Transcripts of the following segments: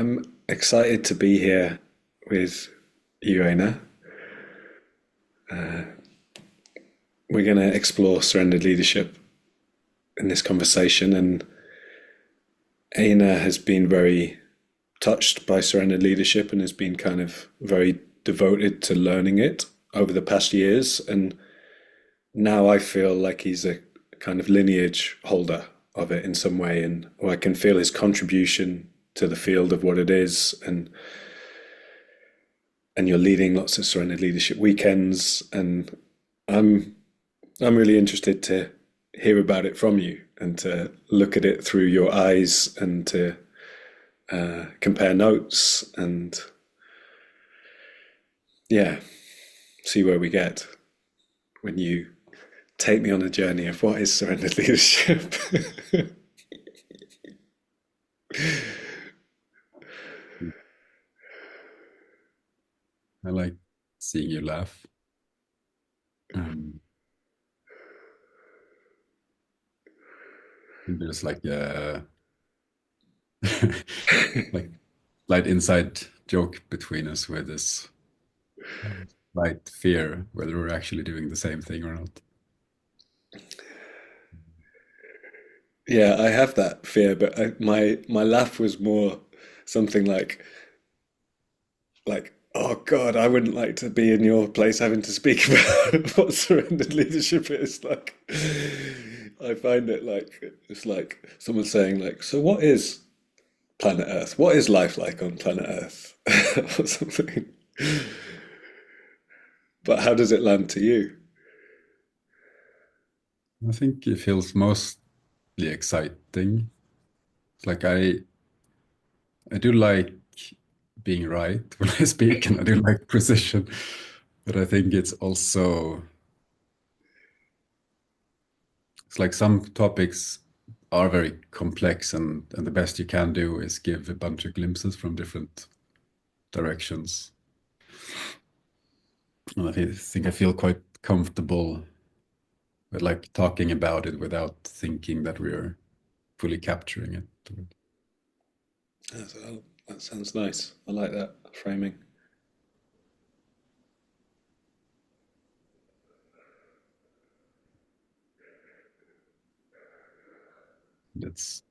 I'm excited to be here with you, Einar. We're going to explore surrendered leadership in this conversation, and Einar has been very touched by surrendered leadership and has been kind of very devoted to learning it over the past years. And now I feel like he's a kind of lineage holder of it in some way, and or I can feel his contribution to the field of what it is, and you're leading lots of surrendered leadership weekends, and I'm I'm really interested to hear about it from you and to look at it through your eyes and to compare notes and yeah, see where we get when you take me on a journey of what is surrendered leadership. I like seeing you laugh. Um, there's like a like slight inside joke between us with this slight fear whether we're actually doing the same thing or not. Yeah, I have that fear, but my laugh was more something like, oh God, I wouldn't like to be in your place having to speak about what surrendered leadership is. Like, I find it like it's like someone saying like, so what is planet Earth? What is life like on planet Earth? Or something. But how does it land to you? I think it feels mostly exciting. It's like I do like being right when I speak, and I do like precision, but I think it's like some topics are very complex, and the best you can do is give a bunch of glimpses from different directions. And think I feel quite comfortable with like talking about it without thinking that we're fully capturing it. That sounds nice. I like that framing. It's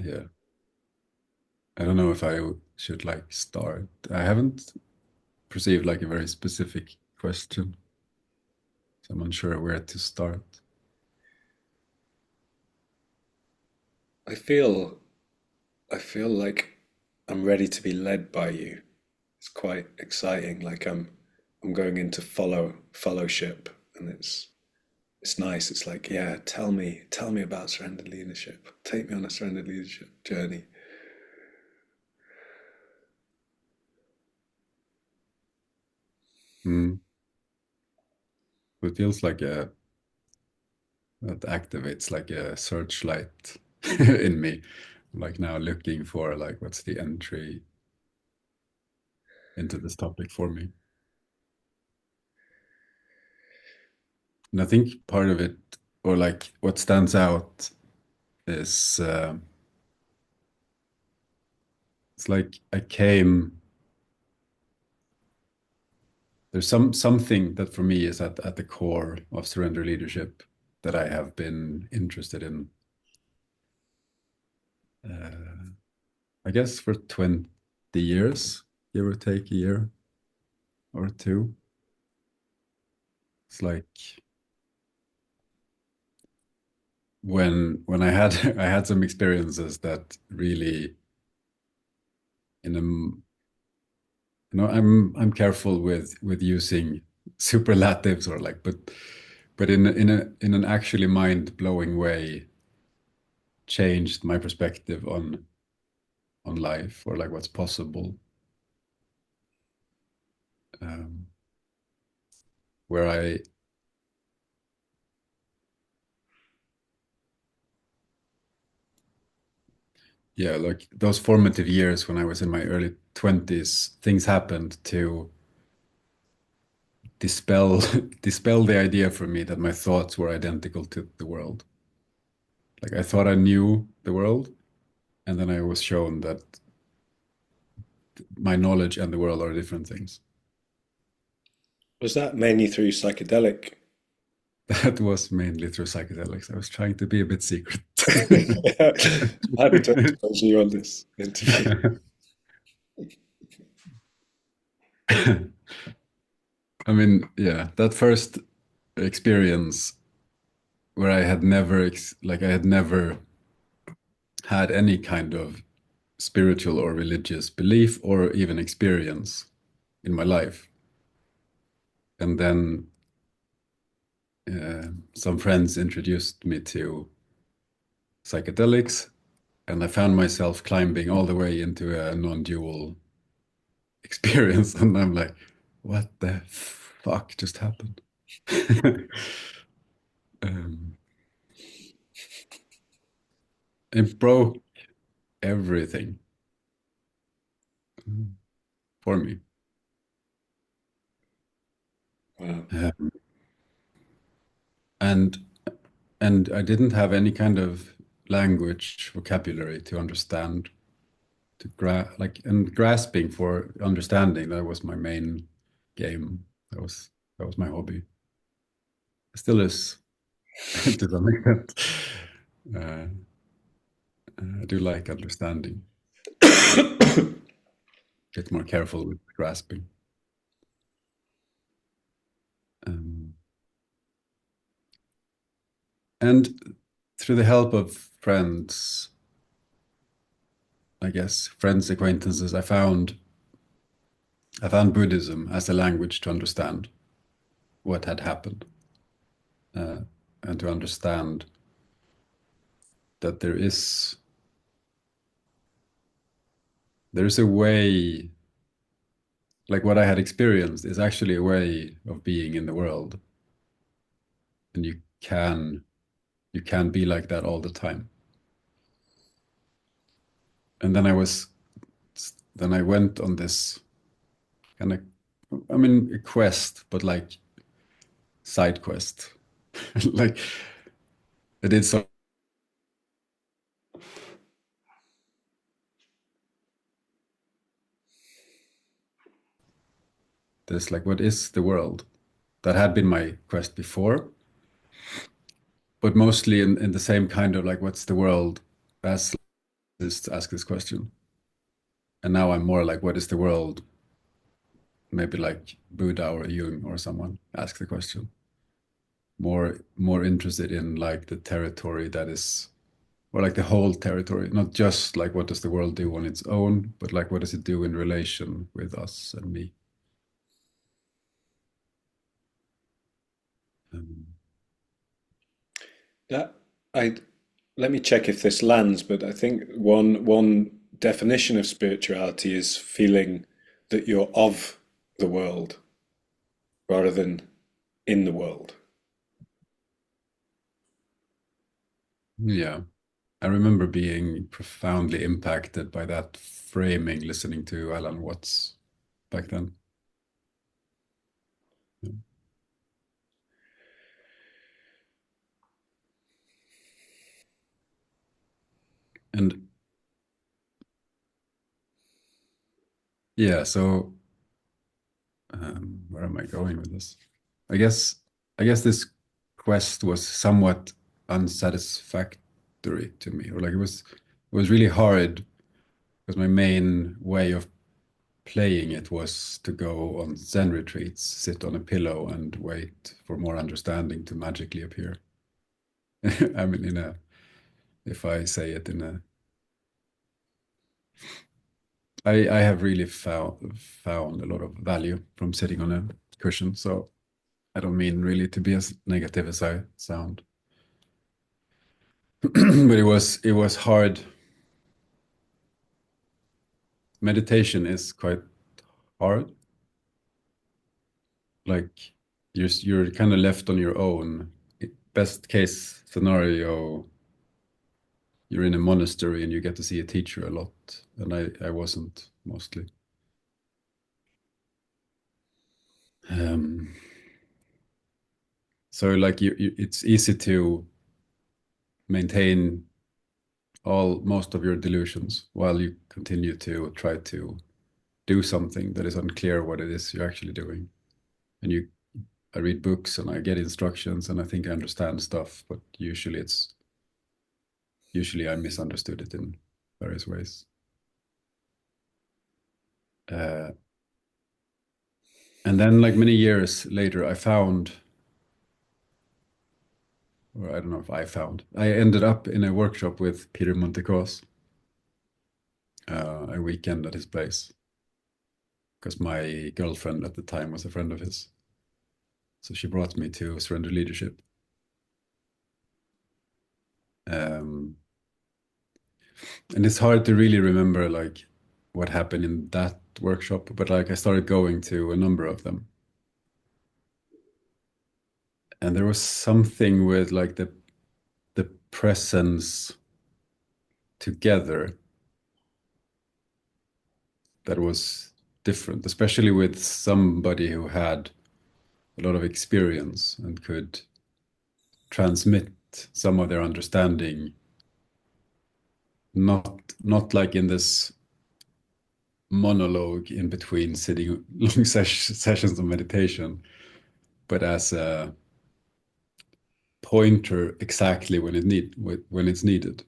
Yeah. I don't know if I should like start. I haven't perceived like a very specific question, so I'm unsure where to start. I feel I feel like I'm ready to be led by you. It's quite exciting. Like I'm going into fellowship, and it's nice. It's like, yeah, tell me about surrendered leadership. Take me on a surrendered leadership journey. Mm. It feels like a that activates like a searchlight in me. I'm like now looking for like what's the entry into this topic for me. And I think part of it, or like what stands out, is it's like I came. There's something that for me is at the core of surrender leadership that I have been interested in, uh, I guess for 20 years, give or take a year or two. It's like when I had I had some experiences that really in a I'm careful with using superlatives or like but in an actually mind-blowing way changed my perspective on life or like what's possible. um, where yeah, like those formative years when I was in my early 20s, things happened to dispel dispel the idea for me that my thoughts were identical to the world. Like I thought I knew the world, and then I was shown that my knowledge and the world are different things. Was that mainly through psychedelic? That was mainly through psychedelics. I was trying to be a bit secret. Happy to expose you on this interview. I mean, yeah, that first experience where I had never like I had never had any kind of spiritual or religious belief or even experience in my life. And then some friends introduced me to psychedelics, and I found myself climbing all the way into a non-dual experience. And I'm like, what the fuck just happened? um, it broke everything for me. Wow. Um, and and I didn't have any kind of language vocabulary to understand, to and grasping for understanding. That was my main game. That was my hobby. It still is to some extent. Uh, I do like understanding. Bit more careful with grasping. Um, and through the help of friends, I guess, friends, acquaintances, I found Buddhism as a language to understand what had happened, uh, and to understand that there is a way, like what I had experienced is actually a way of being in the world, and you can be like that all the time. And then I went on this kind of, I mean, a quest, but like side quest. Like I did so this, like, what is the world? That had been my quest before, but mostly in the same kind of like, what's the world, as this to ask this question. And now I'm more like, what is the world? Maybe like Buddha or Jung or someone ask the question. More interested in like the territory that is, or like the whole territory, not just like what does the world do on its own, but like what does it do in relation with us and me. Um, That I Let me check if this lands, but I think one definition of spirituality is feeling that you're of the world rather than in the world. yeah, I remember being profoundly impacted by that framing listening to Alan Watts back then. Yeah. And yeah, so where am I going with this? I guess I guess this quest was somewhat unsatisfactory to me, or like it was really hard because my main way of playing it was to go on Zen retreats, sit on a pillow and wait for more understanding to magically appear. I mean, if I say it in a, I have really found a lot of value from sitting on a cushion. So I don't mean really to be as negative as I sound, but it was hard. Meditation is quite hard. Like you're kind of left on your own. Best case scenario, you're in a monastery and you get to see a teacher a lot, and I wasn't mostly. Um, so like it's easy to maintain all most of your delusions while you continue to try to do something that is unclear what it is you're actually doing. And I read books and I get instructions and I think I understand stuff, but usually I misunderstood it in various ways. Uh, and then, like many years later, I found, or I don't know if I ended up in a workshop with Peter Montecos, a weekend at his place, because my girlfriend at the time was a friend of his. So she brought me to Surrender Leadership. Um, and it's hard to really remember like what happened in that workshop, but like I started going to a number of them. And there was something with like the presence together that was different, especially with somebody who had a lot of experience and could transmit some of their understanding, not like in this monologue in between sitting long sessions of meditation, but as a pointer exactly when it's needed,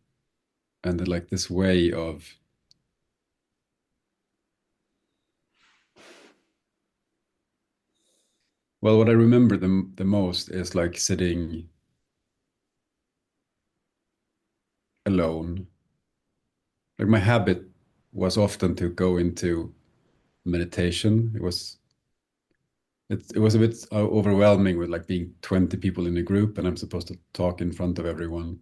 and like this way of well, what I remember the most is like sitting alone. Like my habit was often to go into meditation. It was a bit overwhelming with like being 20 people in a group and I'm supposed to talk in front of everyone.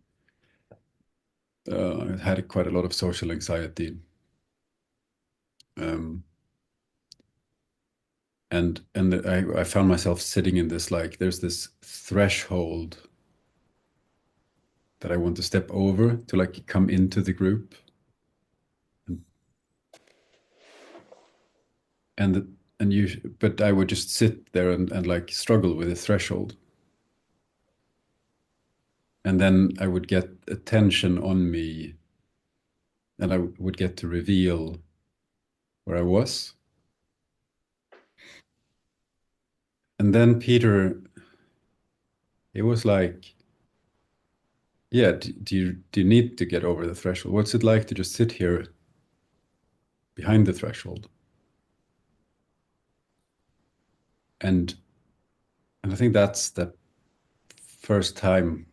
I had quite a lot of social anxiety. Um, and I found myself sitting in this like there's this threshold that I want to step over to like come into the group. And and you but I would just sit there and like struggle with the threshold. And then I would get attention on me and I would get to reveal where I was. And then Peter, it was like, yeah, do you need to get over the threshold? What's it like to just sit here behind the threshold? And and I think that's the first time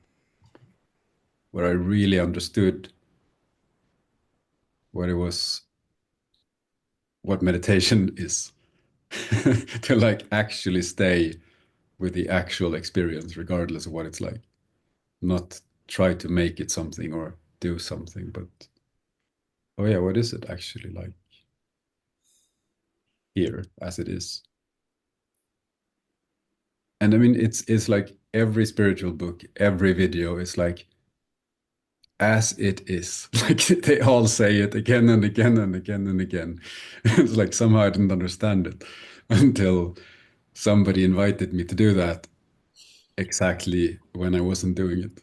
where I really understood what it was, what meditation is. To like actually stay with the actual experience, regardless of what it's like. Not try to make it something or do something, but oh yeah, what is it actually like here as it is? And I mean, it's like every spiritual book, every video is like as it is. Like they all say it again and again and again and again. It's like somehow I didn't understand it until somebody invited me to do that exactly when I wasn't doing it.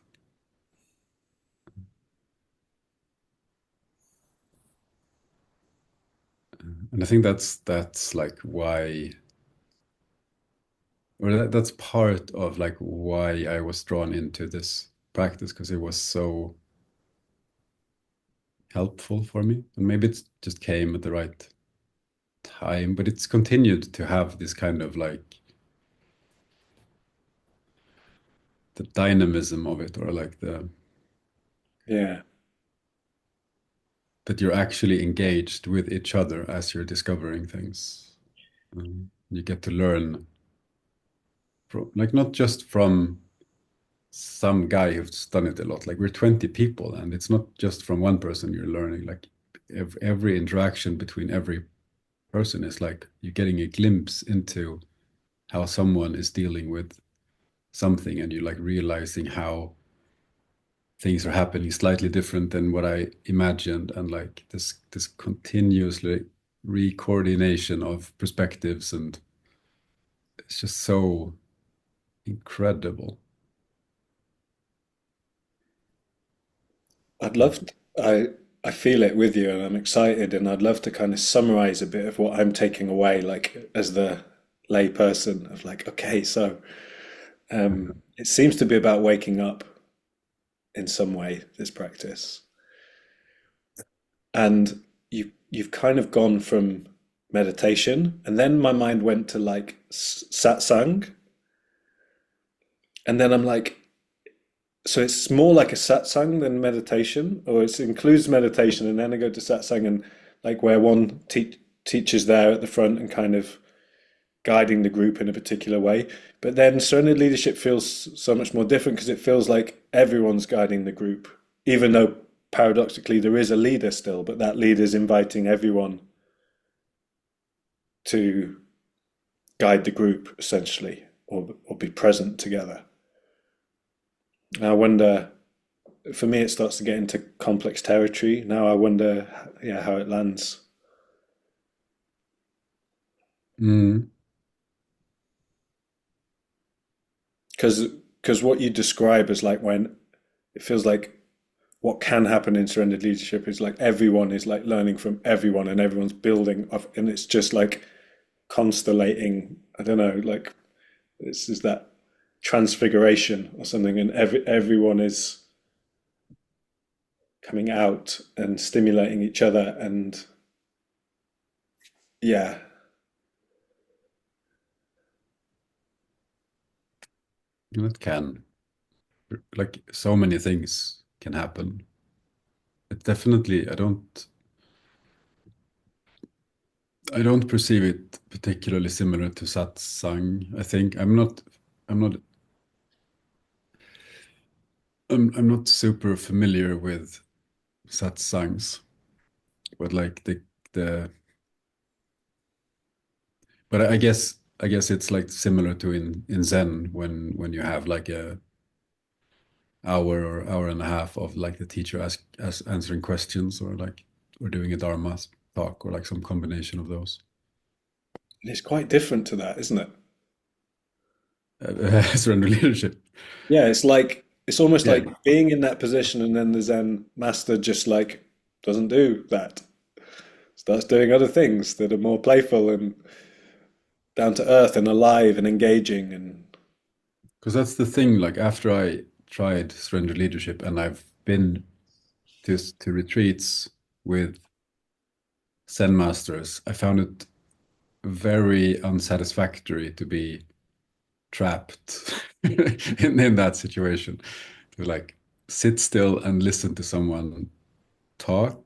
And I think that's like why, or that's part of like why I was drawn into this practice because it was so helpful for me. And maybe it just came at the right time, but it's continued to have this kind of like the dynamism of it, or like the Yeah. that you're actually engaged with each other as you're discovering things. You get to learn from, like, not just from some guy who's done it a lot. Like we're 20 people, and it's not just from one person you're learning. Like every interaction between every person is like you're getting a glimpse into how someone is dealing with something, and you're like realizing how things are happening slightly different than what I imagined, and like this continuously recoordination of perspectives, and it's just so incredible. I'd love to, I feel it with you and I'm excited and I'd love to kind of summarize a bit of what I'm taking away, like as the lay person of like, okay, so it seems to be about waking up in some way, this practice. And you've kind of gone from meditation, and then my mind went to like satsang, and then I'm like, so it's more like a satsang than meditation, or it includes meditation, and then I go to satsang and like where one teacher's there at the front and kind of guiding the group in a particular way. But then surrendered leadership feels so much more different because it feels like everyone's guiding the group, even though paradoxically there is a leader still, but that leader is inviting everyone to guide the group essentially, or be present together. And I wonder, for me, it starts to get into complex territory. Now I wonder, yeah, how it lands. Mm. Because what you describe as like when it feels like what can happen in surrendered leadership is like everyone is like learning from everyone and everyone's building off, and it's just like constellating. I don't know, like this is that transfiguration or something, and everyone is coming out and stimulating each other, and yeah, It can, like, so many things can happen. It definitely, I don't perceive it particularly similar to satsang. I think I'm not, I'm not super familiar with satsangs, but like the, but I guess it's like similar to in Zen when you have like a hour or hour and a half of like the teacher answering questions or like or doing a dharma talk or like some combination of those. it's quite different to that, isn't it? Surrender leadership. Yeah, it's like it's almost Yeah, like being in that position, and then the Zen master just like doesn't do that. Starts doing other things that are more playful and down to earth and alive and engaging. And because that's the thing. Like after I tried surrender leadership and I've been to retreats with Zen masters, I found it very unsatisfactory to be trapped in that situation. To like sit still and listen to someone talk,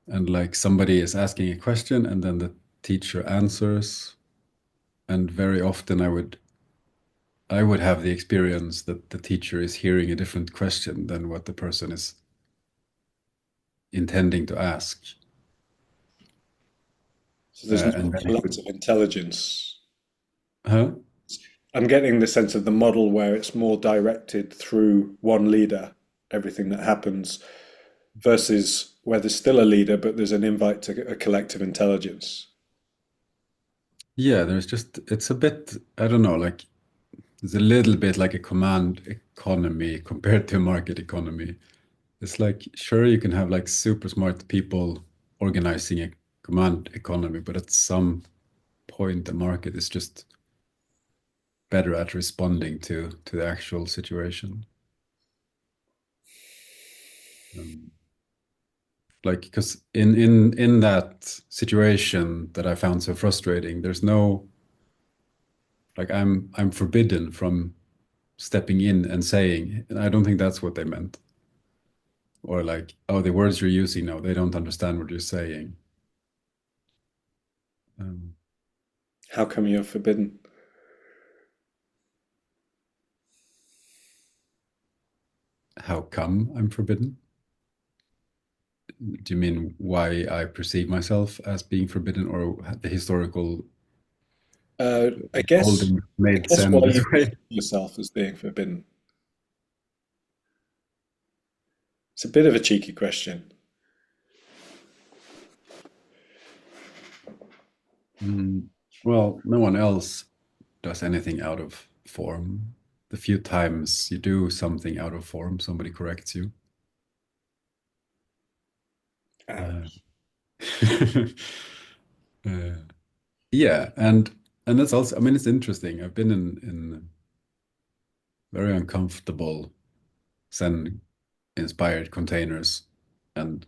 and like somebody is asking a question and then the teacher answers, and very often I would have the experience that the teacher is hearing a different question than what the person is intending to ask. so there's no And then it would, collective intelligence. huh? I'm getting the sense of the model where it's more directed through one leader, everything that happens, versus where there's still a leader, but there's an invite to a collective intelligence. Yeah, there's just, it's a bit, I don't know, like it's a little bit like a command economy compared to a market economy. It's like, sure, you can have like super smart people organizing a command economy, but at some point, the market is just better at responding to the actual situation. Um, like, because in that situation that I found so frustrating, there's no like I'm forbidden from stepping in and saying, and I don't think that's what they meant. Or like, oh, the words you're using now, they don't understand what you're saying. Um, How come you're forbidden? how come I'm forbidden? Do you mean why I perceive myself as being forbidden, or the historical I guess holding I made guess why sense this you way? perceive yourself as being forbidden. It's a bit of a cheeky question. Mm, well, no one else does anything out of form. The few times you do something out of form, somebody corrects you. Uh, uh, yeah, and that's also, I mean, it's interesting. I've been in very uncomfortable Zen inspired containers, and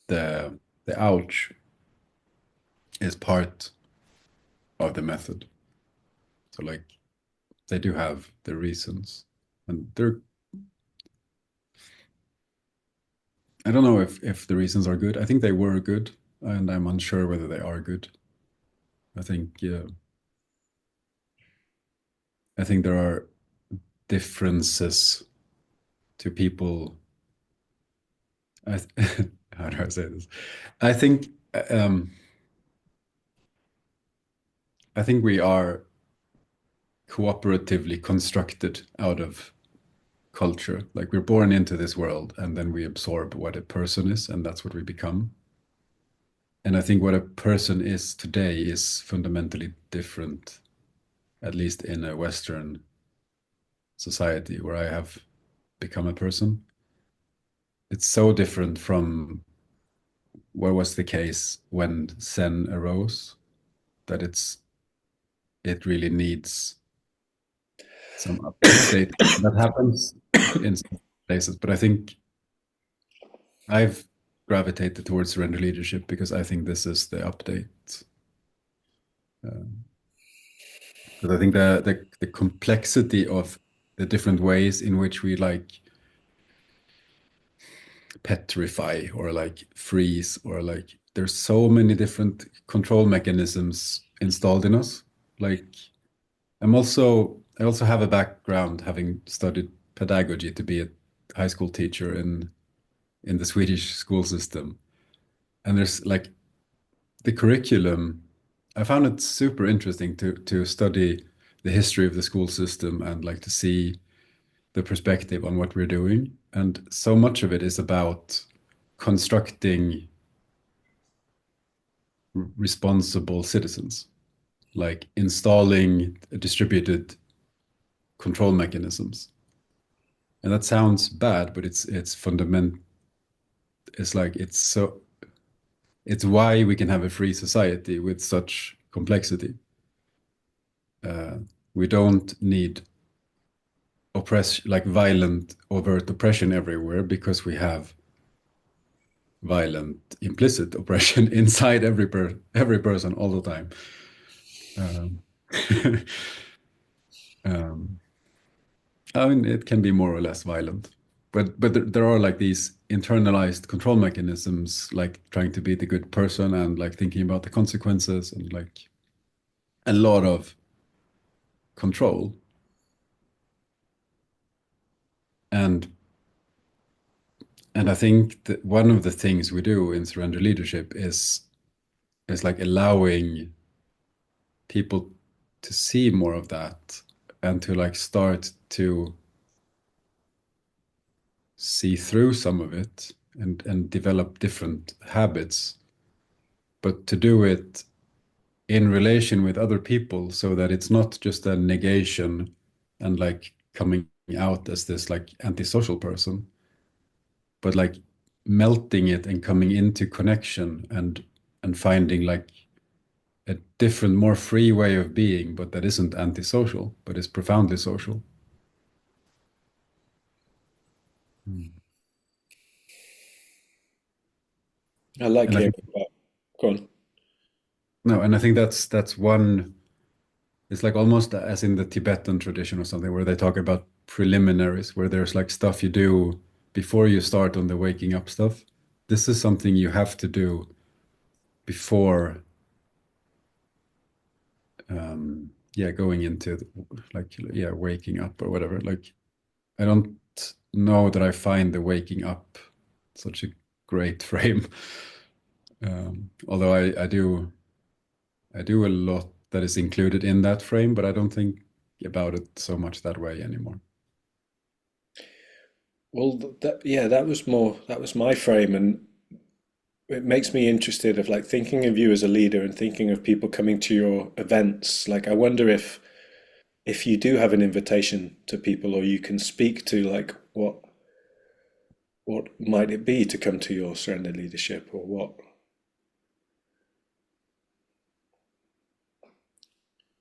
the ouch is part of the method. So like they do have the reasons, and they're, I don't know if the reasons are good. I think they were good, and I'm unsure whether they are good. I think yeah, I think there are differences to people. I, how do I say this? I think um, I think we are cooperatively constructed out of culture. Like we're born into this world and then we absorb what a person is, and that's what we become. And I think what a person is today is fundamentally different, at least in a Western society where I have become a person. It's so different from what was the case when Zen arose that it really needs some update that happens in some places. But I think I've gravitated towards surrender leadership because I think this is the update. Because I think the complexity of the different ways in which we like petrify or like freeze or like there's so many different control mechanisms installed in us. Like I also have a background having studied pedagogy to be a high school teacher in the Swedish school system. And there's like the curriculum, I found it super interesting to study the history of the school system and like to see the perspective on what we're doing. And so much of it is about constructing responsible citizens, like installing distributed control mechanisms. And that sounds bad, but it's fundament. It's like it's why we can have a free society with such complexity. Uh, we don't need like violent overt oppression everywhere because we have violent implicit oppression inside every person all the time. Um, um, I mean, it can be more or less violent, but there are like these internalized control mechanisms, like trying to be the good person and like thinking about the consequences and like a lot of control. And and I think that one of the things we do in surrender leadership is like allowing people to see more of that and to like start to see through some of it and develop different habits, but to do it in relation with other people so that it's not just a negation and like coming out as this like antisocial person, but like melting it and coming into connection and finding like a different, more free way of being, but that isn't antisocial, but is profoundly social. Mm. I like And I hearing think about. Go on. no, and I think that's one. It's like almost as in the Tibetan tradition or something, where they talk about preliminaries, where there's like stuff you do before you start on the waking up stuff. This is something you have to do before, yeah, going into like yeah, waking up or whatever. Like I don't know that I find the waking up such a great frame. Although I do a lot that is included in that frame, but I don't think about it so much that way anymore. Well, yeah, that was my frame, and it makes me interested of like thinking of you as a leader and thinking of people coming to your events. Like, I wonder if you do have an invitation to people, or you can speak to like what might it be to come to your surrender leadership, or what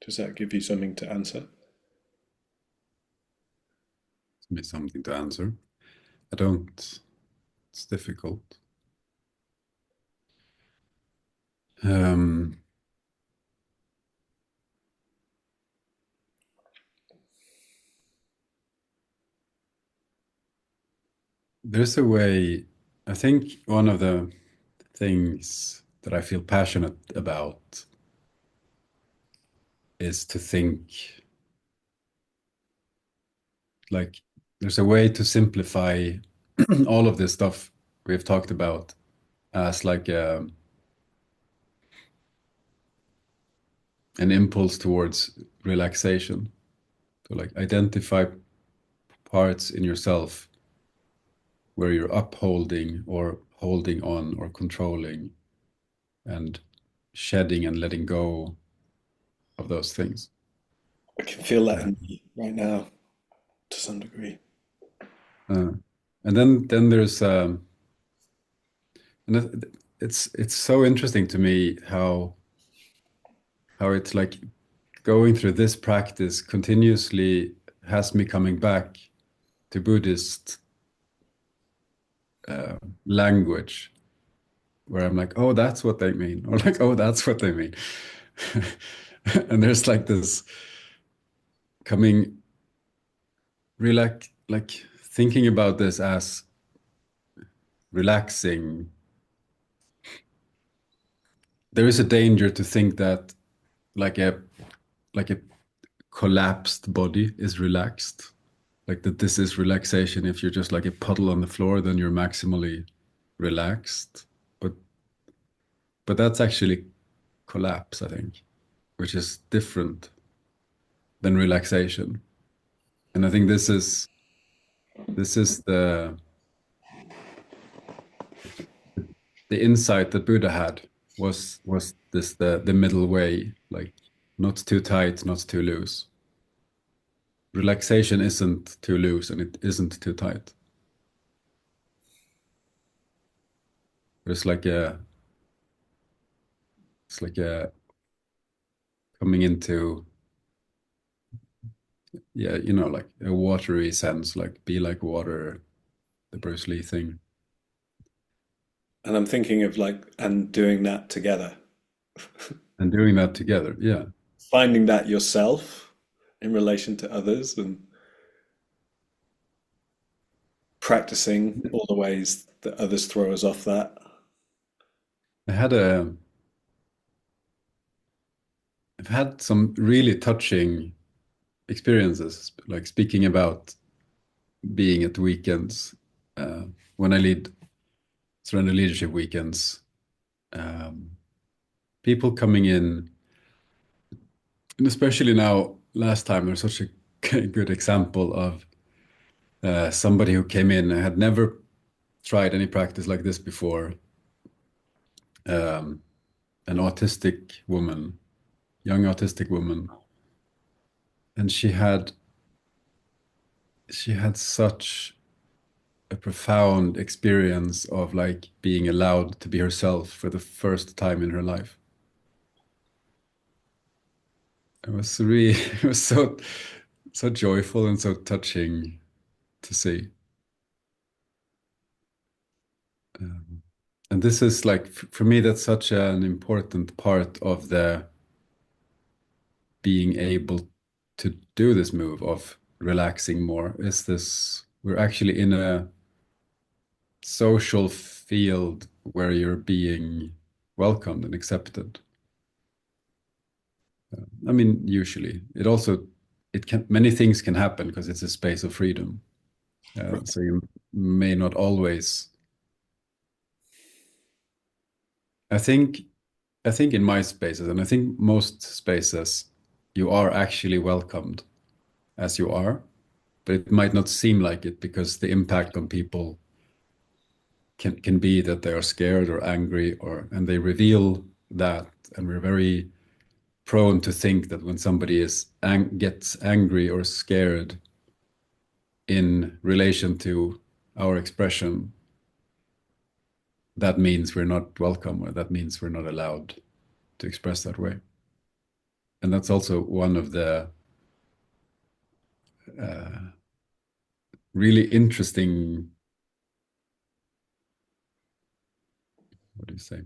does that give you something to answer? Give me something to answer. I don't. It's difficult. Um, there's a way. I think one of the things that I feel passionate about is to think like there's a way to simplify all of this stuff we've talked about as like an impulse towards relaxation. To like identify parts in yourself where you're upholding or holding on or controlling and shedding and letting go of those things. I can feel that Uh, in me right now to some degree. uh, and then there's and it's so interesting to me how it's like going through this practice continuously has me coming back to Buddhist language where I'm like, oh, that's what they mean, or like, oh, that's what they mean. And there's like this coming relax, like thinking about this as relaxing. There is a danger to think that like a collapsed body is relaxed, like that this is relaxation. If you're just like a puddle on the floor, then you're maximally relaxed. But that's actually collapse, I think, which is different than relaxation. And I think this is the insight that Buddha had was this the middle way, like not too tight, not too loose. Relaxation isn't too loose and it isn't too tight. There's like a it's like a coming into, yeah, like a watery sense, like be like water, the Bruce Lee thing. And I'm thinking of like, and doing that together, And doing that together, yeah. finding that yourself in relation to others and practicing all the ways that others throw us off that. I had a I've had some really touching experiences, like speaking about being at weekends, uh, when I lead surrender leadership weekends, um, people coming in, and especially now, last time, there's such a good example of somebody who came in and had never tried any practice like this before, um, an autistic woman, young autistic woman, and she had such a profound experience of like being allowed to be herself for the first time in her life. It was really, it was so joyful and so touching to see. Um, and this is like for me, that's such an important part of the being able to do this move of relaxing more. Is this we're actually in a social field where you're being welcomed and accepted. I mean, usually it also it can many things can happen because it's a space of freedom. So you may not always. I think I think in my spaces, and I think most spaces, you are actually welcomed as you are, but it might not seem like it because the impact on people can be that they are scared or angry and they reveal that, and we're very prone to think that when somebody gets angry or scared in relation to our expression, that means we're not welcome, or that means we're not allowed to express that way. And that's also one of the really interesting, what do you say?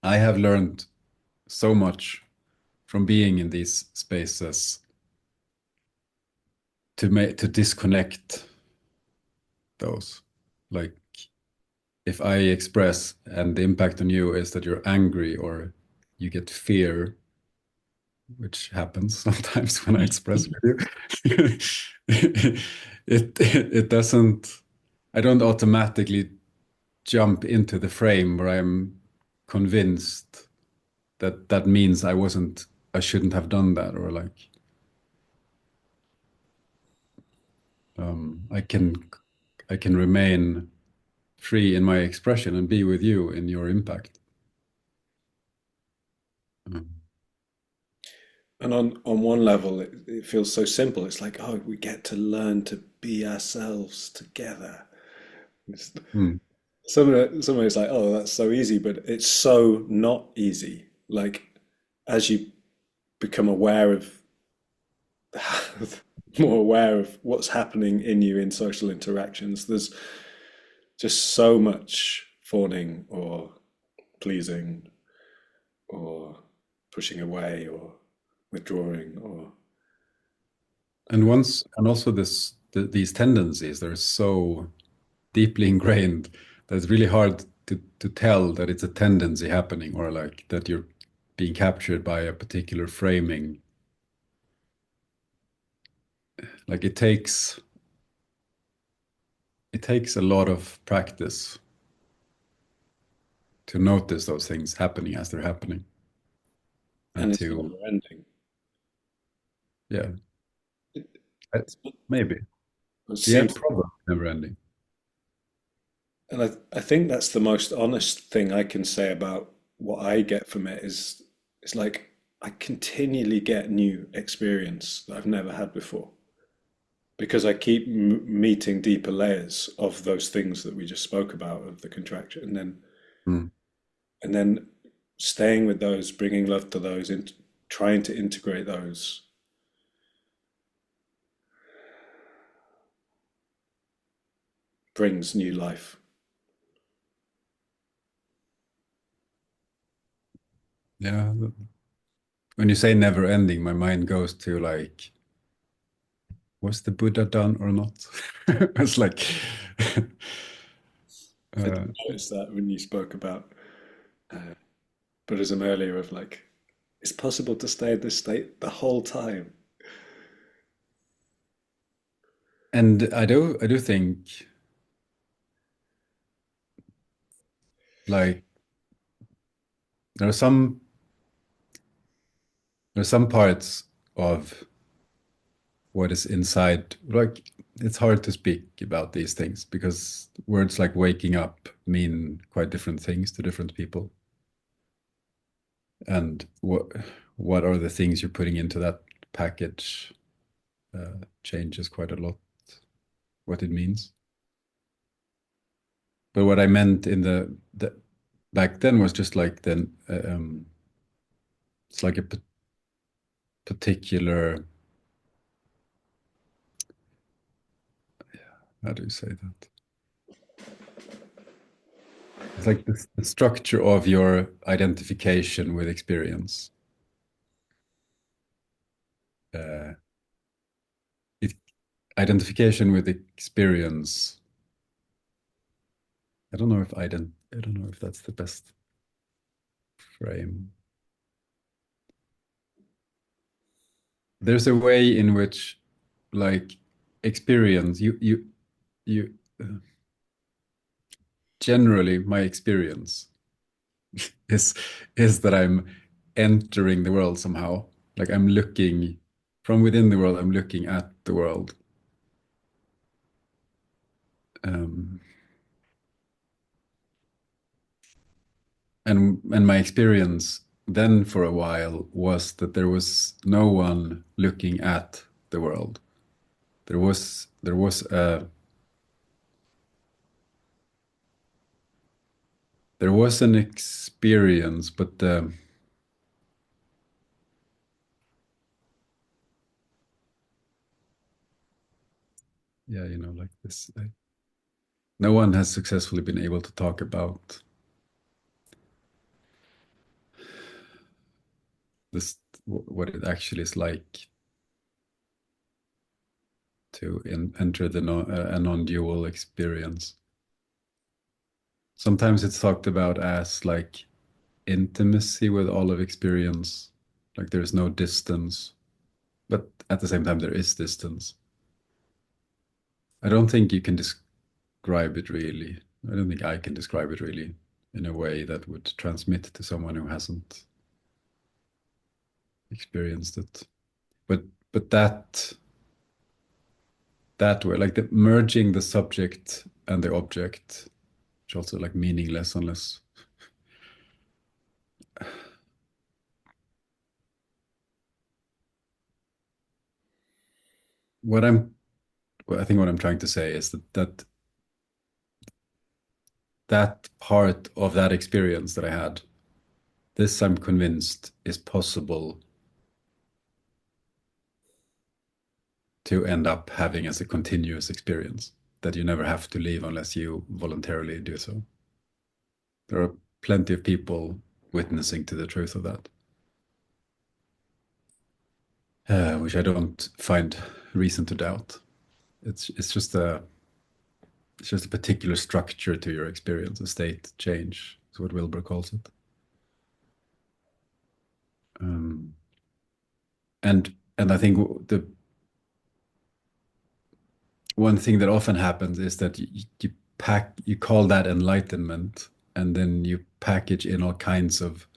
I have learned so much from being in these spaces to disconnect those. Like, if I express and the impact on you is that you're angry or you get fear, which happens sometimes when I express with you, it doesn't. I don't automatically jump into the frame where I'm convinced that that means I shouldn't have done that, or like, I can remain free in my expression and be with you in your impact. Um, And on one level, it feels so simple. It's like, oh, we get to learn to be ourselves together. It's, mm, some way it's like, oh, that's so easy, but it's so not easy. Like, as you become aware of, more aware of what's happening in you in social interactions, there's just so much fawning or pleasing or pushing away or withdrawing or and also these tendencies, they're so deeply ingrained that it's really hard to tell that it's a tendency happening, or like that you're being captured by a particular framing. Like, it takes a lot of practice to notice those things happening as they're happening, and and it's never to, ending. yeah, It, I- it's, maybe, it yeah, seems, probably never ending. and I think that's the most honest thing I can say about what I get from it is it's like I continually get new experience that I've never had before because I keep meeting deeper layers of those things that we just spoke about of the contraction, Mm. and then staying with those, bringing love to those, trying to integrate those brings new life. Yeah, when you say never ending, my mind goes to like, was the Buddha done or not? It's like, I did uh, notice that when you spoke about Buddhism earlier, of like, it's possible to stay in this state the whole time. and I do think, like, there are some there's some parts of what is inside. Like, it's hard to speak about these things because words like waking up mean quite different things to different people. And what are the things you're putting into that package changes quite a lot what it means. But what I meant in the back then was just like, then it's like a particular, how do you say that? It's like the structure of your identification with experience. Uh, it, Identification with experience. I don't know if that's the best frame. There's a way in which, like, experience, you generally, my experience is is that I'm entering the world somehow. Like, I'm looking from within the world, I'm looking at the world. Um, and my experience then for a while was that there was no one looking at the world. There was there was an experience, but yeah, like this. No one has successfully been able to talk about this, what it actually is like to enter a non-dual experience. Sometimes it's talked about as like intimacy with all of experience, like there's no distance, but at the same time there is distance. I don't think you can describe it really. I don't think I can describe it really in a way that would transmit to someone who hasn't experienced it. But but that way, like the merging the subject and the object, which also like meaningless unless what I'm I think what I'm trying to say is that part of that experience that I had, this I'm convinced is possible to end up having as a continuous experience, that you never have to leave unless you voluntarily do so. There are plenty of people witnessing to the truth of that, which I don't find reason to doubt. It's just a particular structure to your experience, a state change is what Wilbur calls it. Um, and I think the one thing that often happens is that you call that enlightenment, and then you package in all kinds of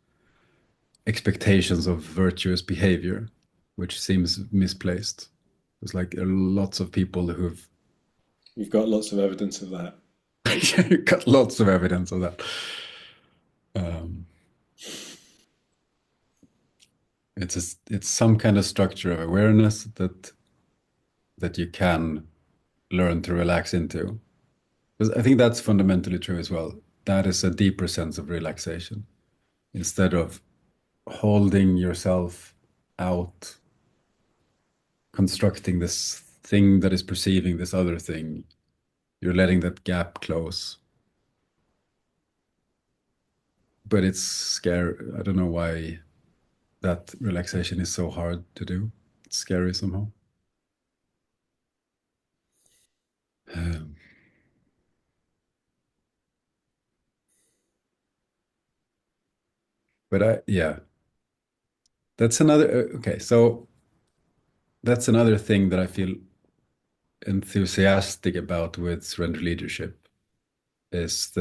expectations of virtuous behavior, which seems misplaced. There's like lots of people who've You've got lots of evidence of that. got lots of evidence of that. Um, it's some kind of structure of awareness that you can learn to relax into. Because I think that's fundamentally true as well. That is a deeper sense of relaxation. Instead of holding yourself out, constructing this thing that is perceiving this other thing, you're letting that gap close. But it's scary. I don't know why that relaxation is so hard to do. It's scary somehow. Um, yeah, that's another, okay. So that's another thing that I feel enthusiastic about with surrender leadership is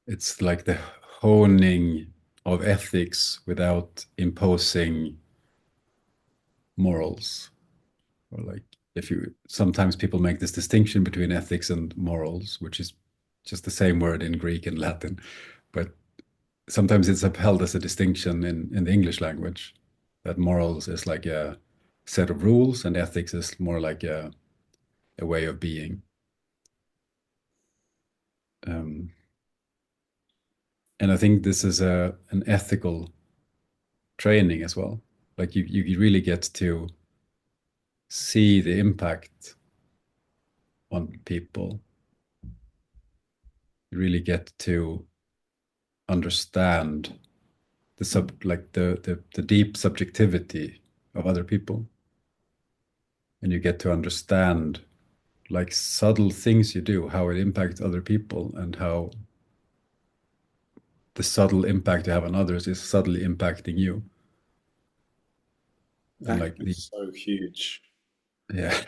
it's like the honing of ethics without imposing morals. Or like, if you sometimes people make this distinction between ethics and morals, which is just the same word in Greek and Latin, but sometimes it's upheld as a distinction in the English language, that morals is like a set of rules and ethics is more like a way of being. Um, and I think this is an ethical training as well. Like you really get to see the impact on people. You really get to understand the deep subjectivity of other people, and you get to understand like subtle things you do, how it impacts other people, and how the subtle impact you have on others is subtly impacting you. And That like the is so huge. yeah.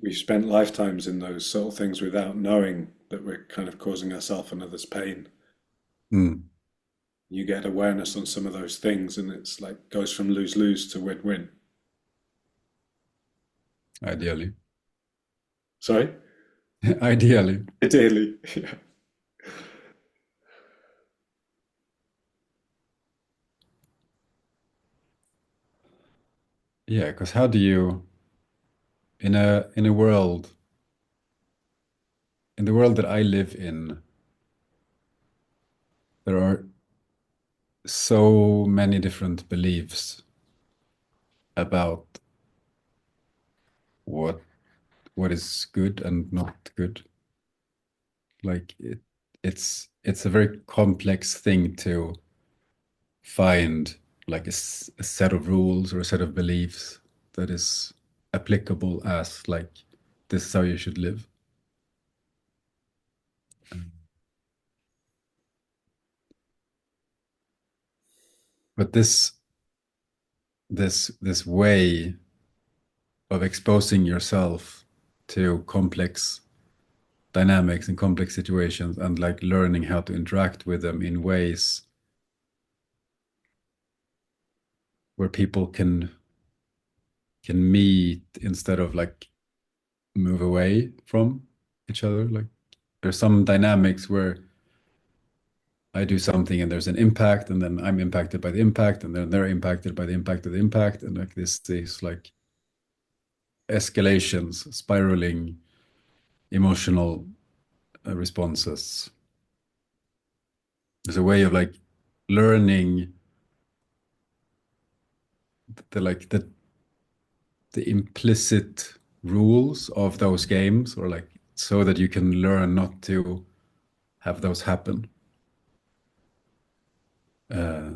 We've spent lifetimes in those sort of things without knowing that we're kind of causing ourselves and others pain. Mm, You get awareness on some of those things, and it's like goes from lose lose to win win. ideally. Sorry, Ideally. ideally, yeah. Yeah, because how do you in a world in the world that I live in, there are so many different beliefs about what what is good and not good. Like it's a very complex thing to find like a set of rules or a set of beliefs that is applicable as like this is how you should live. But this way of exposing yourself to complex dynamics and complex situations and like learning how to interact with them in ways where people can meet instead of like move away from each other. Like there's some dynamics where I do something and there's an impact, and then I'm impacted by the impact, and then they're impacted by the impact of the impact, and like this like escalations, spiraling emotional responses. There's a way of like learning the like the implicit rules of those games, or like so that you can learn not to have those happen. Uh,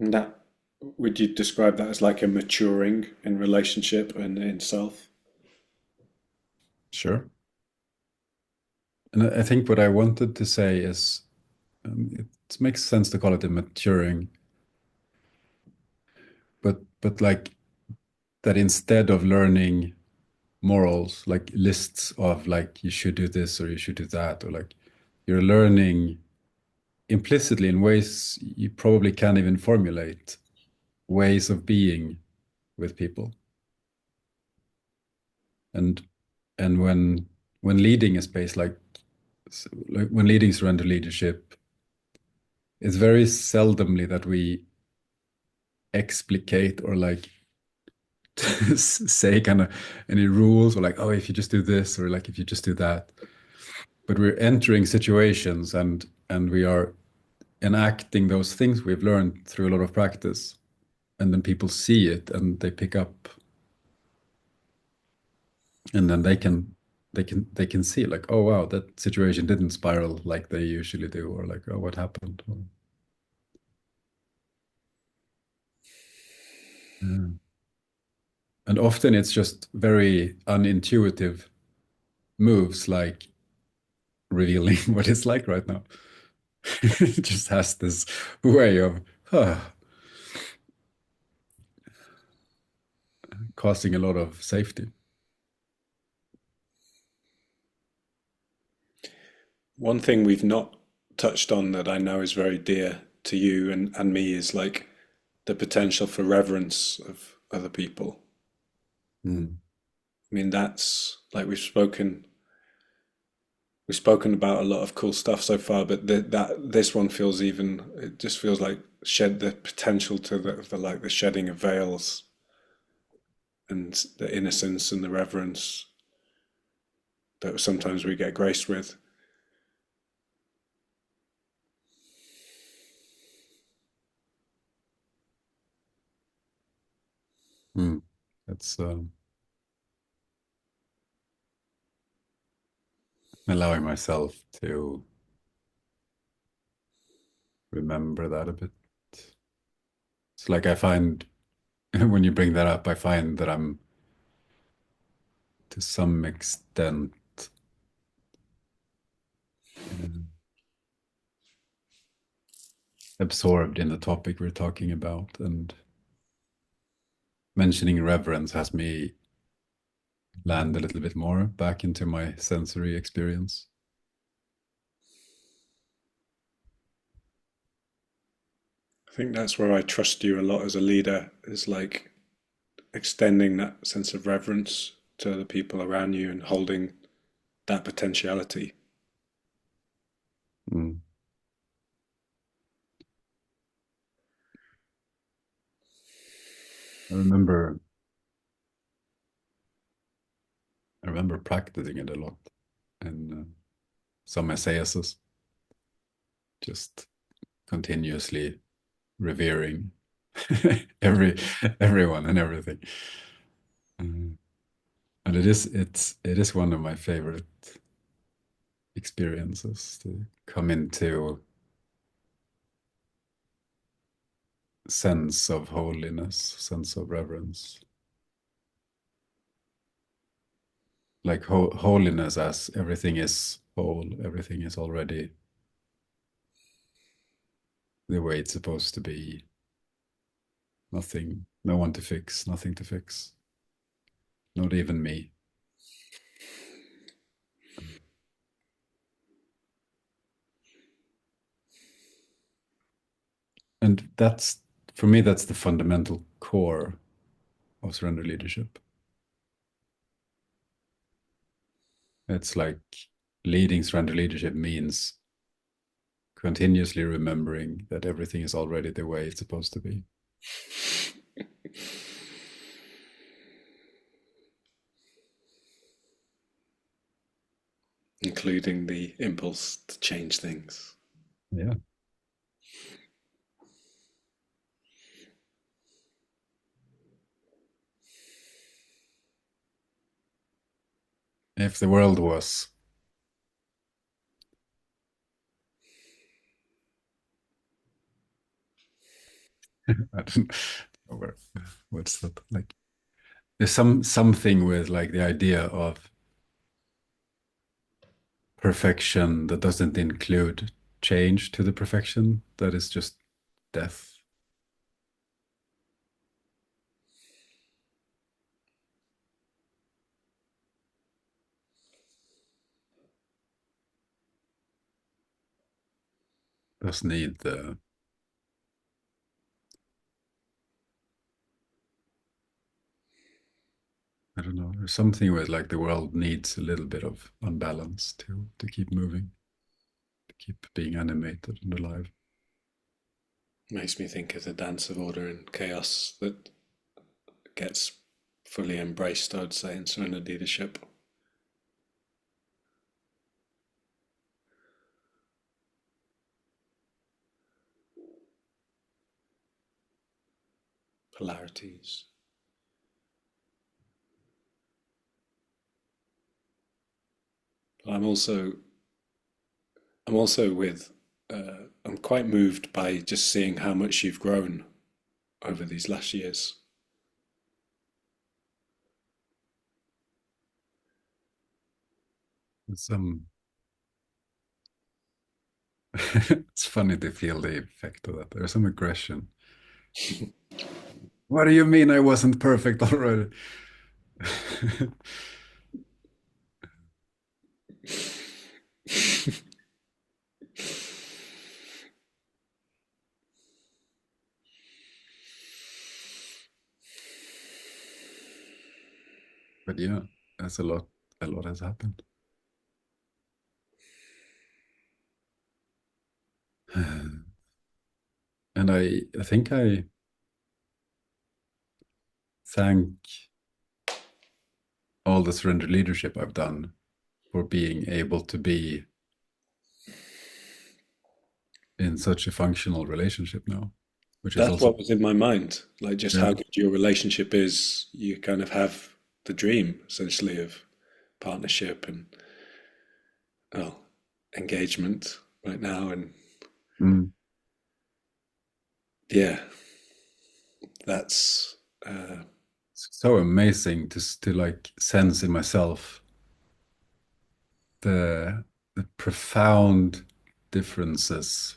And that, would you describe that as like a maturing in relationship and in self? sure. And I think what I wanted to say is it makes sense to call it a maturing, but like that instead of learning morals, like lists of like you should do this or you should do that, or like you're learning implicitly in ways you probably can't even formulate ways of being with people. And and when leading a space like when leading surrender leadership, it's very seldomly that we explicate or like say kind of any rules or like, oh, if you just do this or like if you just do that. But we're entering situations and we are enacting those things we've learned through a lot of practice. And then people see it and they pick up, and then they can see like, oh wow, that situation didn't spiral like they usually do, or like, oh, what happened? Yeah. And often it's just very unintuitive moves like revealing what it's like right now. It just has this way of causing a lot of safety. One thing we've not touched on that I know is very dear to you and me is like the potential for reverence of other people. Mm. I mean, that's like we've spoken about a lot of cool stuff so far, but that this one feels even. It just feels like shed the potential to the like the shedding of veils and the innocence and the reverence that sometimes we get graced with. Mm. That's allowing myself to remember that a bit. It's like I find when you bring that up, I find that I'm to some extent uh, absorbed in the topic we're talking about, and mentioning reverence has me land a little bit more back into my sensory experience. I think that's where I trust you a lot as a leader, is like extending that sense of reverence to the people around you and holding that potentiality. Mm. I remember I remember practicing it a lot. and some essayists, just continuously revering every everyone and everything. Mm. And it is one of my favorite experiences to come into sense of holiness, sense of reverence. Like holiness as everything is whole, everything is already the way it's supposed to be. Nothing, no one to fix, nothing to fix, not even me. And that's, for me, that's the fundamental core of surrender leadership. It's like leading surrender leadership means continuously remembering that everything is already the way it's supposed to be. Including the impulse to change things. Yeah. If the world was I don't know what's that like. There's something with like the idea of perfection that doesn't include change to the perfection, that is just death. Does need the I don't know. There's something with like the world needs a little bit of unbalance to keep moving, to keep being animated and alive. Makes me think of the dance of order and chaos that gets fully embraced, I would say, in surrender leadership. Polarities. But I'm also with I'm quite moved by just seeing how much you've grown over these last years. It's it's funny to feel the effect of that. There's some aggression. What do you mean I wasn't perfect already? But yeah, that's a lot has happened. And I think I thank all the surrender leadership I've done for being able to be in such a functional relationship now, which is That's also, what was in my mind. Like just yeah. how good your relationship is. You kind of have the dream essentially of partnership and well, engagement right now. And Mm. yeah, that's uh, It's so amazing to like sense in myself the the profound differences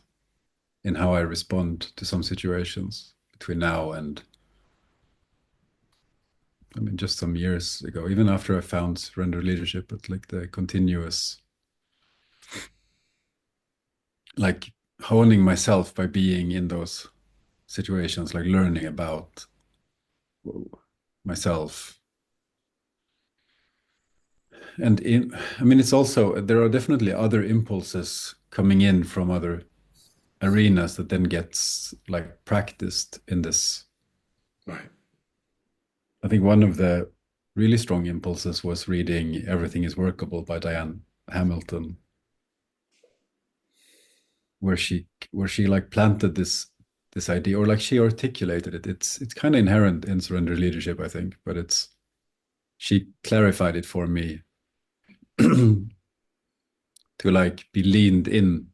in how I respond to some situations between now and I mean just some years ago, even after I found surrender leadership, but like the continuous like honing myself by being in those situations, like learning about myself. And in, I mean, it's also, there are definitely other impulses coming in from other arenas that then gets like practiced in this. right. I think one of the really strong impulses was reading Everything is Workable by Diane Hamilton, where she like planted this idea, or like she articulated it. It's kind of inherent in surrender leadership, I think, but it's she clarified it for me to like be leaned in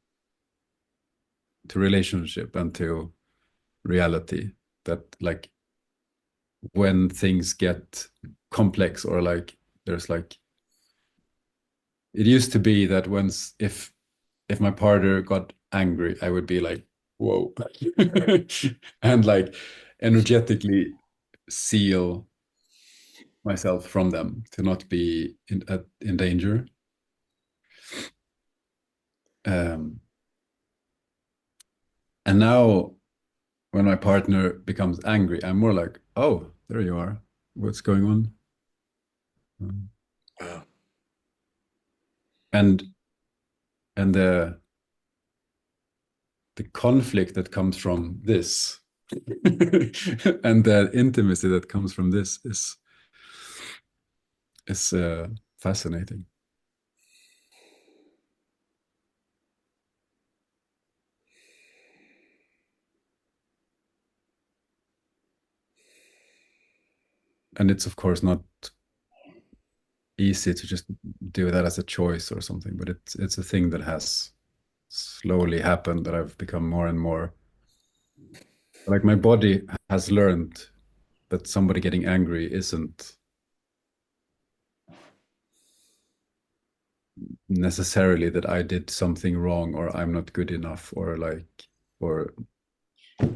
to relationship and to reality, that like when things get complex, or like there's like it used to be that once if my partner got angry, I would be like, whoa, and like energetically seal myself from them to not be in danger. Um, and now when my partner becomes angry, I'm more like, oh, there you are. What's going on? Wow. And and the conflict that comes from this and the intimacy that comes from this is fascinating. And it's of course not easy to just do that as a choice or something, but it's a thing that has slowly happened, that I've become more and more like my body has learned that somebody getting angry isn't necessarily that I did something wrong, or I'm not good enough, or like, or yeah,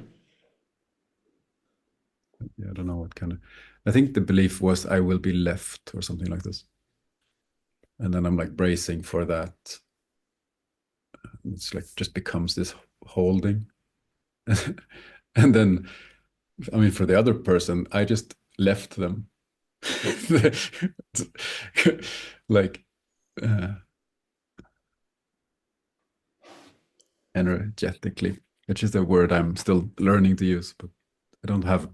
I don't know what kind of. I think the belief was I will be left or something like this, and then I'm like bracing for that. It's like just becomes this holding, and then I mean, for the other person, I just left them, like uh, energetically, which is a word I'm still learning to use, but I don't know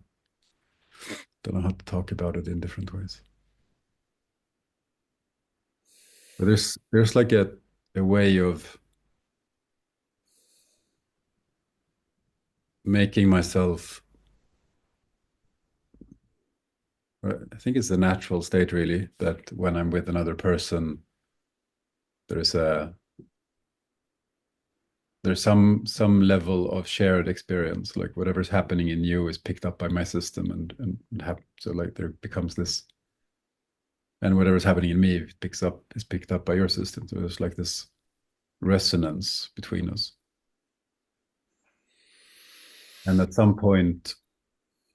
how to talk about it in different ways. But there's like a way of making myself. I think it's a natural state, really, that when I'm with another person, there's a there's some level of shared experience, like whatever's happening in you is picked up by my system, and so like there becomes this, and whatever's happening in me is picked up by your system, so there's like this resonance between us. And at some point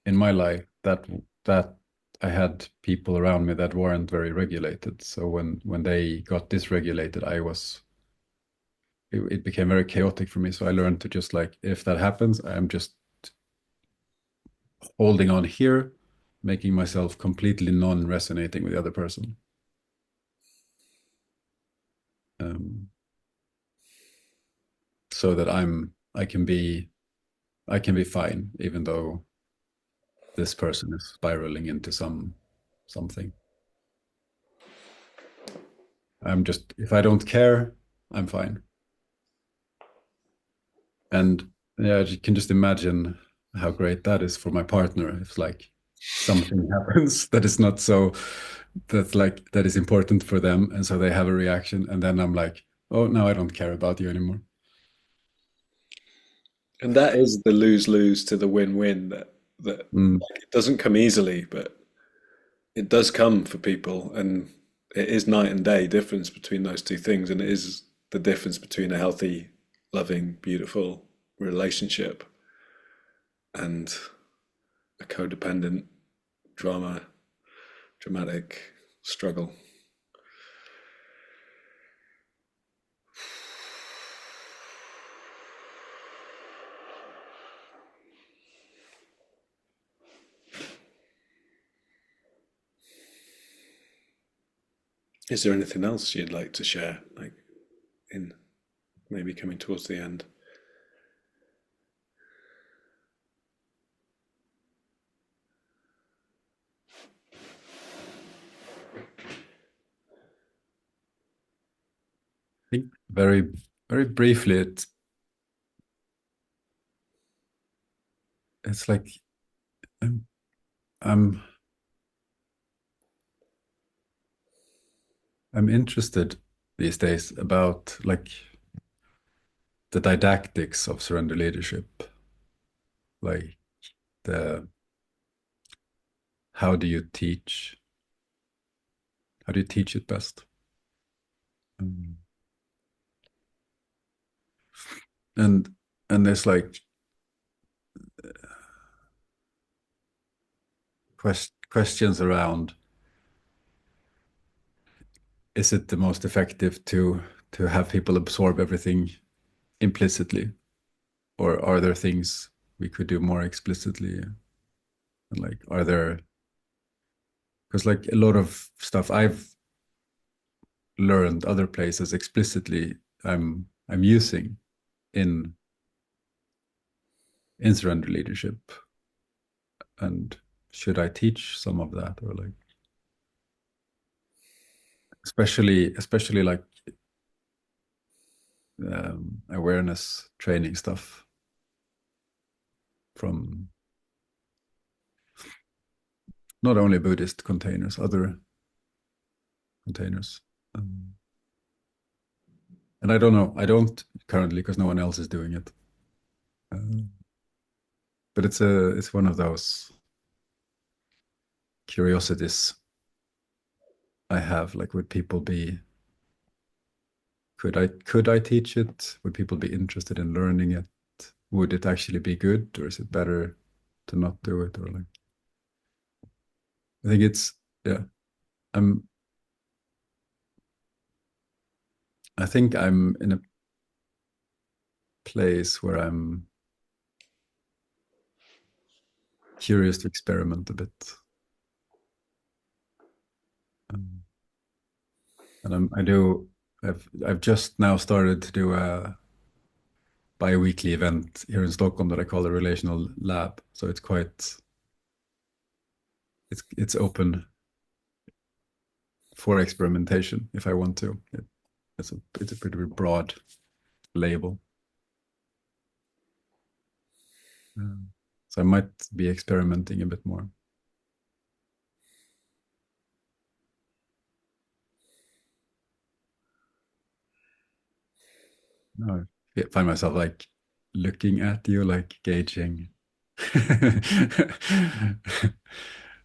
in my life, that I had people around me that weren't very regulated, so when they got dysregulated, it became very chaotic for me. So I learned to just like, if that happens, I'm just holding on here, making myself completely non-resonating with the other person. Um, so that I can be fine, even though this person is spiraling into something. I'm just, if I don't care, I'm fine. And yeah, you can just imagine how great that is for my partner. If like something happens that is not so, that's like, that is important for them. And so they have a reaction. And then I'm like, oh, no, I don't care about you anymore. And that is the lose-lose to the win-win that Mm. like, it doesn't come easily, but it does come for people, and it is night and day difference between those two things, and it is the difference between a healthy, loving, beautiful relationship and a codependent dramatic struggle. Is there anything else you'd like to share, like in maybe coming towards the end? think very, very briefly, it's like I'm, I'm, I'm interested these days about like the didactics of surrender leadership, like the how do you teach? How do you teach it best? Um, and and there's like questions around, is it the most effective to have people absorb everything implicitly, or are there things we could do more explicitly? And like, are there, because like a lot of stuff I've learned other places explicitly, I'm using in surrender leadership, and should I teach some of that, or like especially like awareness training stuff from not only Buddhist containers, other containers. Um, and I don't know, I don't currently because no one else is doing it. Uh, but it's one of those curiosities I have. Like, would people be? Could I teach it? Would people be interested in learning it? Would it actually be good, or is it better to not do it? Or like, I think it's yeah. I'm. I think I'm in a place where I'm curious to experiment a bit. Um, and I do. I've just now started to do a bi-weekly event here in Stockholm that I call the Relational Lab. So it's quite it's open for experimentation if I want to. It's a pretty broad label. So I might be experimenting a bit more. No, I find myself like looking at you, like gauging.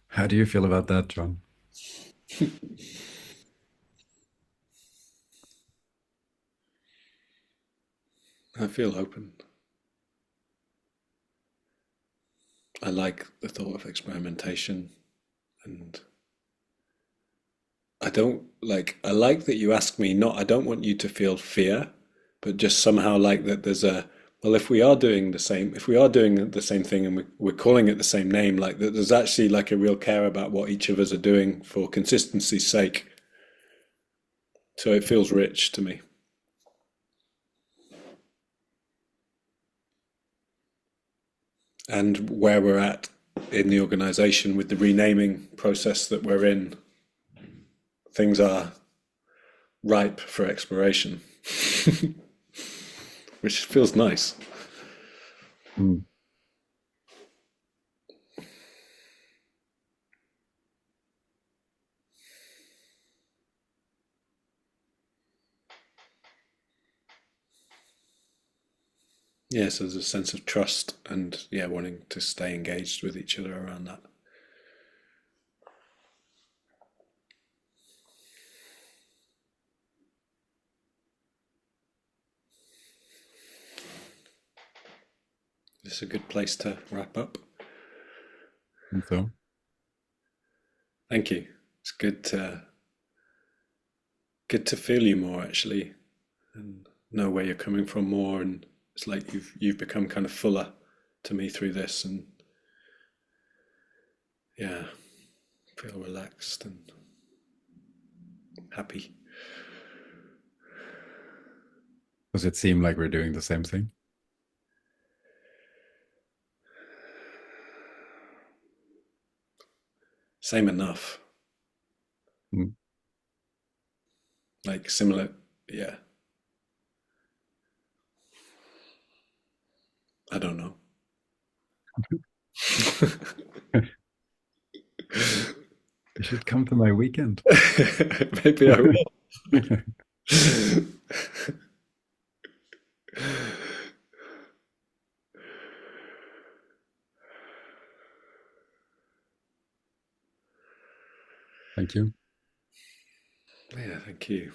How do you feel about that, John? I feel open. I like the thought of experimentation, and I like that you ask me not, I don't want you to feel fear, but just somehow like that there's a, well, if we are doing the same, if we are doing the same thing and we're calling it the same name, like that there's actually like a real care about what each of us are doing for consistency's sake. So it feels rich to me. And where we're at in the organization with the renaming process that we're in, things are ripe for exploration, which feels nice. Mm. Yeah, so there's a sense of trust and yeah, wanting to stay engaged with each other around that. It's a good place to wrap up. And so, Thank you. It's good to feel you more actually, and know where you're coming from more. And it's like you've become kind of fuller to me through this, and yeah, feel relaxed and happy. does it seem like we're doing the same thing? Same enough, Mm. like similar. Yeah, I don't know. You should come to my weekend. Maybe I will. Thank you. Yeah, thank you.